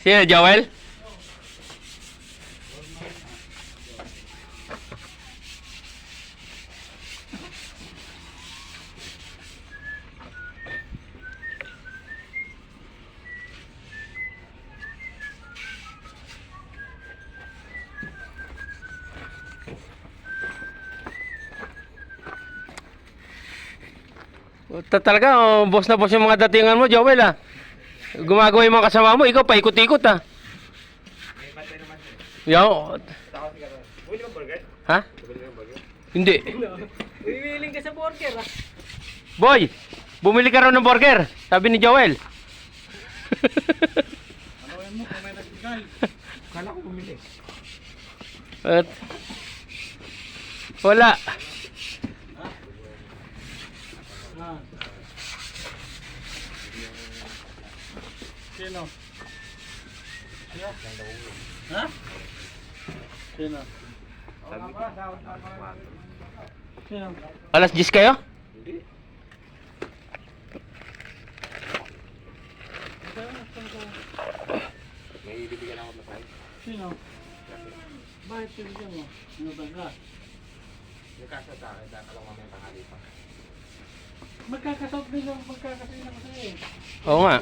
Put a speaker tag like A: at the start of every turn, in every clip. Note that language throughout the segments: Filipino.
A: Sino, Joel? Talaga, boss na boss yung mga datingan mo, Joel, ah. Gumagawa yung mga kasama mo, ikaw paikot-ikot, ah. Yo.
B: Bumili mo burger?
A: Ha?
B: Bumili mo burger?
A: Hindi.
C: Bibiling ka sa burger, ah.
A: Boy, bumili ka raw ng burger, sabi ni Joel.
B: Ano mo kung may nagbigay? Kala ko bumili.
A: At wala.
C: Sino? Ha? Sino? Sino?
A: Alas 10 kayo?
B: Hindi. May ibibigyan ako na tayo.
C: Sino? Bakit pinigyan mo? Sino talaga?
B: Yung kasa sa akin, dahil alam mamaya tanghali pa.
C: Magkakasot din lang, magkakasot din ako sa'yo eh.
A: Oo nga.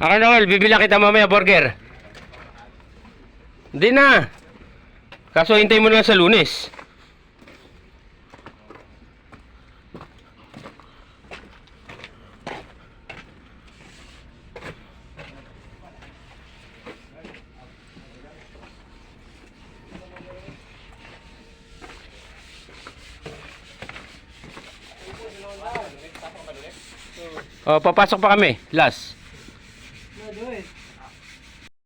A: Ako, Noel, bibila kita mamaya burger. Hindi na. Kaso hintay mo lang sa Lunes. Oh, papasok pa kami. Last.